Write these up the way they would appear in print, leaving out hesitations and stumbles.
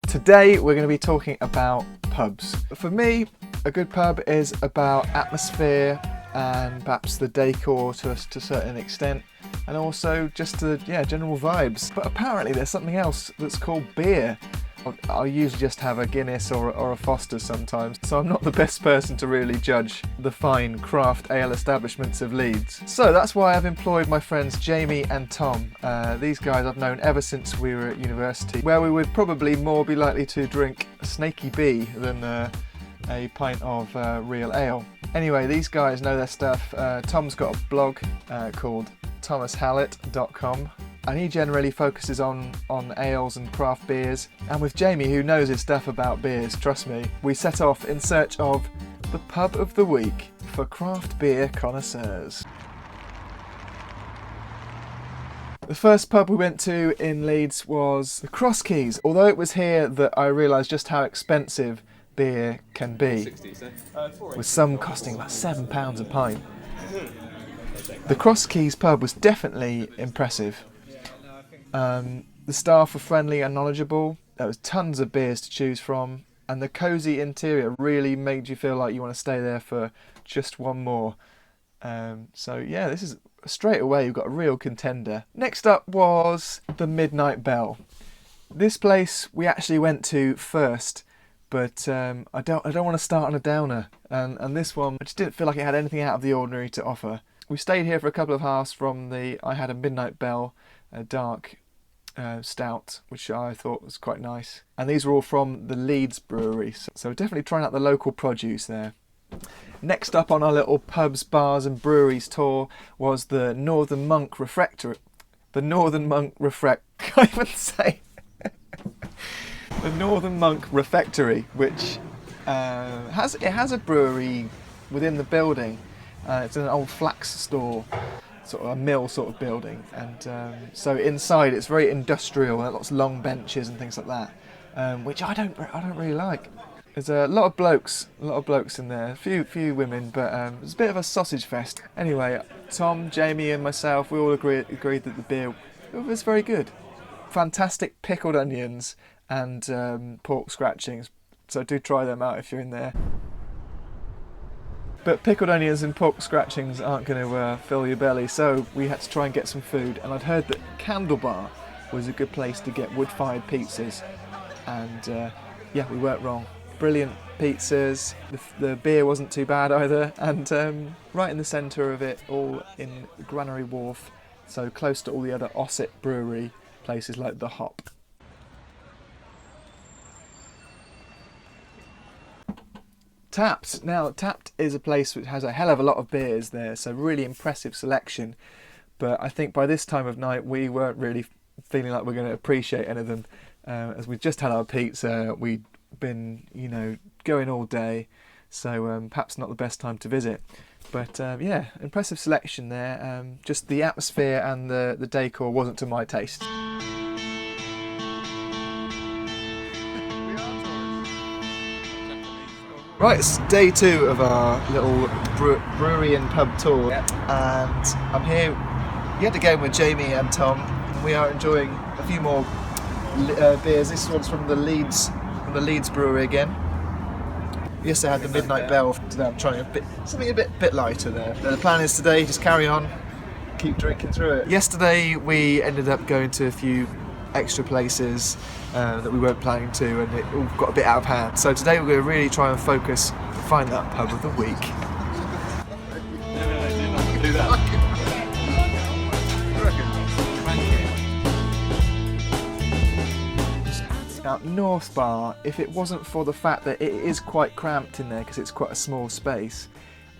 Today we're going to be talking about pubs. For me, a good pub is about atmosphere and perhaps the decor to a certain extent, and also just the general vibes. But apparently there's something else that's called beer. I usually just have a Guinness or a Foster sometimes, so I'm not the best person to really judge the fine craft ale establishments of Leeds. So that's why I've employed my friends Jamie and Tom. These guys I've known ever since we were at university, where we would probably more be likely to drink Snaky Bee than a pint of real ale. Anyway, these guys know their stuff. Tom's got a blog called thomashallett.com. and he generally focuses on ales and craft beers. And with Jamie, who knows his stuff about beers, trust me, we set off in search of the pub of the week for craft beer connoisseurs. The first pub we went to in Leeds was the Cross Keys, although it was here that I realised just how expensive beer can be, with some costing about £7 a pint. The Cross Keys pub was definitely impressive. The staff were friendly and knowledgeable. There was tons of beers to choose from, and the cosy interior really made you feel like you want to stay there for just one more. So yeah, this is straight away you've got a real contender. Next up was the Midnight Bell. This place we actually went to first, but I don't want to start on a downer. And this one, I just didn't feel like it had anything out of the ordinary to offer. We stayed here for a couple of hours from I had a Midnight Bell, a dark stout, which I thought was quite nice. And these were all from the Leeds Brewery, so definitely trying out the local produce there. Next up on our little pubs, bars and breweries tour was the Northern Monk Refectory. The Northern Monk can't even say. The Northern Monk Refectory, which has a brewery within the building. It's an old flax store, sort of a mill sort of building, and so inside it's very industrial, lots of long benches and things like that, which I don't really like. There's a lot of blokes in there, a few women, but it's a bit of a sausage fest. Anyway, Tom, Jamie and myself, we all agreed that the beer was very good. Fantastic pickled onions and pork scratchings, so do try them out if you're in there. But pickled onions and pork scratchings aren't going to fill your belly, so we had to try and get some food. And I'd heard that Candlebar was a good place to get wood-fired pizzas, and yeah, we weren't wrong. Brilliant pizzas. The beer wasn't too bad either, and right in the centre of it, all in Granary Wharf, so close to all the other Ossett Brewery places like the Hop. Tapped. Now, Tapped is a place which has a hell of a lot of beers there, so really impressive selection. But I think by this time of night we weren't really feeling like we're going to appreciate any of them, as we just had our pizza. We'd been, going all day, so perhaps not the best time to visit. But yeah, impressive selection there. Just the atmosphere and the decor wasn't to my taste. Right, it's day 2 of our little brewery and pub tour, and I'm here yet again with Jamie and Tom. We are enjoying a few more beers. This one's from the Leeds Brewery again. Yesterday I had the Midnight Bell. Today I'm trying something a bit lighter there. The plan is today just carry on, keep drinking through it. Yesterday we ended up going to a few extra places that we weren't planning to, and it all got a bit out of hand. So today we're going to really try and focus to find that pub of the week. Do that. Now, North Bar, if it wasn't for the fact that it is quite cramped in there because it's quite a small space,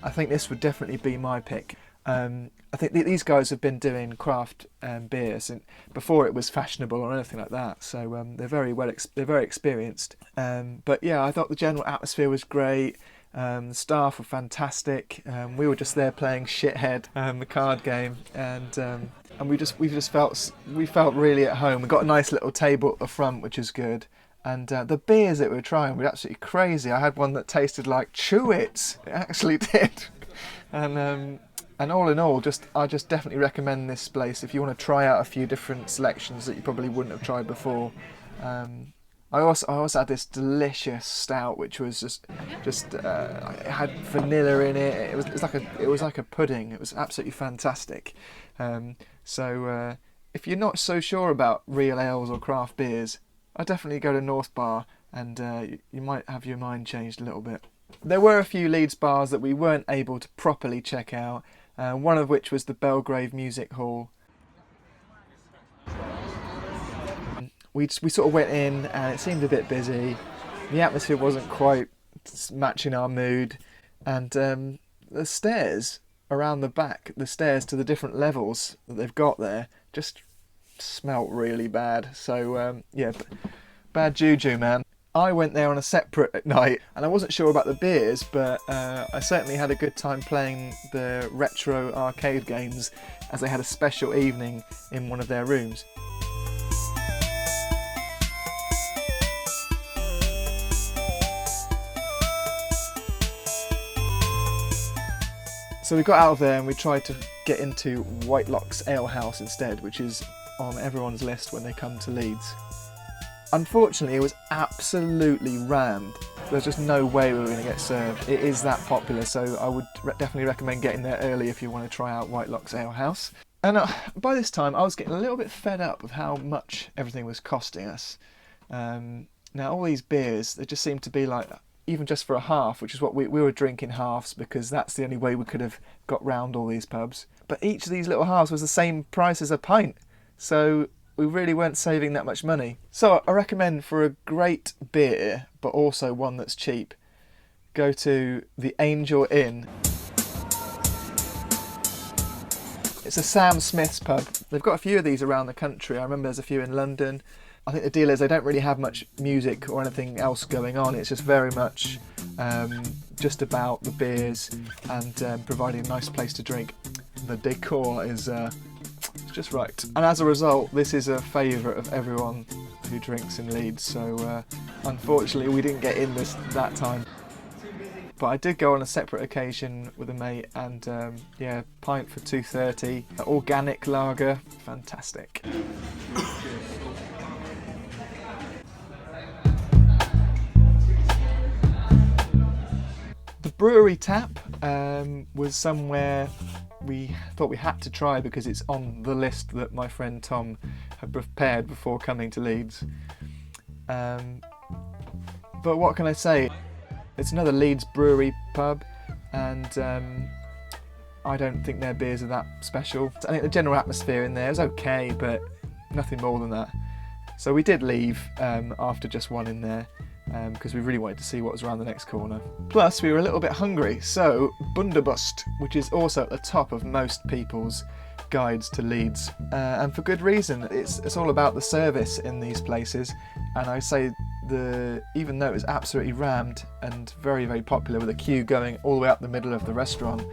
I think this would definitely be my pick. I think these guys have been doing craft beers and before it was fashionable or anything like that, so they're very experienced. But yeah, I thought the general atmosphere was great. The staff were fantastic. We were just there playing Shithead, the card game, and we felt really at home. We got a nice little table at the front, which is good. And the beers that we were trying were absolutely crazy. I had one that tasted like Chewits. It actually did. And all in all, I just definitely recommend this place if you want to try out a few different selections that you probably wouldn't have tried before. I also had this delicious stout, which was it had vanilla in it. It was like a pudding. It was absolutely fantastic. If you're not so sure about real ales or craft beers, I'd definitely go to North Bar, and you might have your mind changed a little bit. There were a few Leeds bars that we weren't able to properly check out. One of which was the Belgrave Music Hall. We sort of went in and it seemed a bit busy. The atmosphere wasn't quite matching our mood, and the stairs around the back, the stairs to the different levels that they've got there, just smelt really bad. So yeah, bad juju, man. I went there on a separate night, and I wasn't sure about the beers, but I certainly had a good time playing the retro arcade games, as they had a special evening in one of their rooms. So we got out of there and we tried to get into Whitelock's Ale House instead, which is on everyone's list when they come to Leeds. Unfortunately, it was absolutely rammed. There's just no way we were going to get served. It is that popular, so I would definitely recommend getting there early if you want to try out Whitelock's Ale House. And by this time, I was getting a little bit fed up of how much everything was costing us. Now, all these beers, they just seem to be like, even just for a half, which is what we were drinking halves because that's the only way we could have got round all these pubs. But each of these little halves was the same price as a pint, so we really weren't saving that much money. So I recommend, for a great beer, but also one that's cheap, go to the Angel Inn. It's a Sam Smith's pub. They've got a few of these around the country. I remember there's a few in London. I think the deal is they don't really have much music or anything else going on. It's just very much just about the beers and providing a nice place to drink. The decor is just right. And as a result, this is a favourite of everyone who drinks in Leeds. So unfortunately, we didn't get in that time. But I did go on a separate occasion with a mate, and yeah, pint for £2.30. Organic lager, fantastic. The Brewery Tap was somewhere we thought we had to try because it's on the list that my friend Tom had prepared before coming to Leeds. But what can I say? It's another Leeds brewery pub, and I don't think their beers are that special. I think the general atmosphere in there is okay, but nothing more than that. So we did leave after just one in there, because we really wanted to see what was around the next corner. Plus, we were a little bit hungry, so Bundobust, which is also at the top of most people's guides to Leeds, and for good reason. It's all about the service in these places, and I say even though it was absolutely rammed and very, very popular with a queue going all the way up the middle of the restaurant,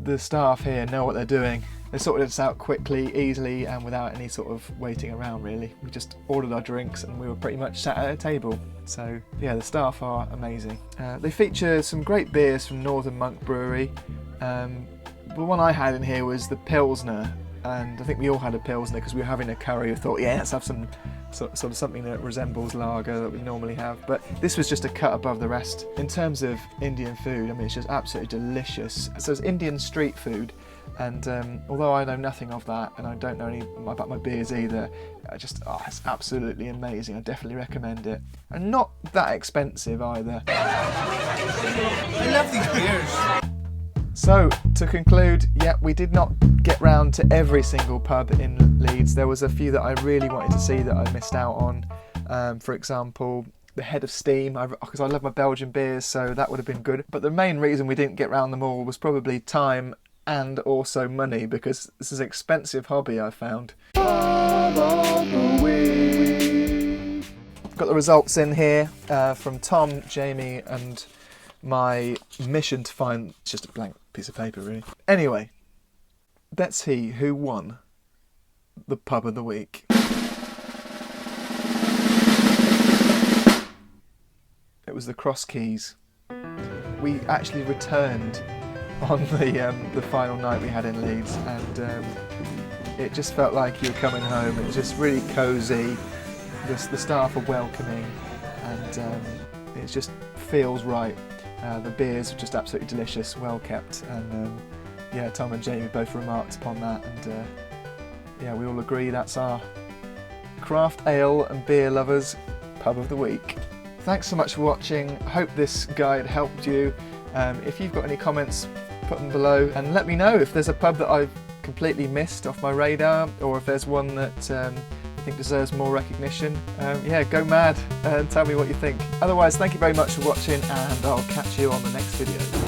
the staff here know what they're doing. They sorted us out quickly, easily, and without any sort of waiting around, really. We just ordered our drinks and we were pretty much sat at a table. So yeah, the staff are amazing. They feature some great beers from Northern Monk Brewery. The one I had in here was the Pilsner, and I think we all had a Pilsner because we were having a curry. We thought, yeah, let's have some sort of something that resembles lager that we normally have. But this was just a cut above the rest. In terms of Indian food, I mean, it's just absolutely delicious. So it's Indian street food, and although I know nothing of that, and I don't know any about my beers either, it's absolutely amazing. I definitely recommend it. And not that expensive either. I love these beers. So, to conclude, yeah, we did not get round to every single pub in Leeds. There was a few that I really wanted to see that I missed out on. For example, the Head of Steam, because I love my Belgian beers, so that would have been good. But the main reason we didn't get round them all was probably time and also money, because this is an expensive hobby, I found. Got the results in here from Tom, Jamie, and my mission to find just a blank piece of paper, really. Anyway, let's see who won the pub of the week. It was the Cross Keys. We actually returned on the final night we had in Leeds, and it just felt like you were coming home. It was just really cosy, the staff are welcoming, and it just feels right. The beers are just absolutely delicious, well kept, and yeah, Tom and Jamie both remarked upon that, and yeah, we all agree that's our craft ale and beer lovers pub of the week. Thanks so much for watching. I hope this guide helped you. If you've got any comments, put them below and let me know if there's a pub that I've completely missed off my radar, or if there's one that you think deserves more recognition. Yeah, go mad and tell me what you think. Otherwise, thank you very much for watching, and I'll catch you on the next video.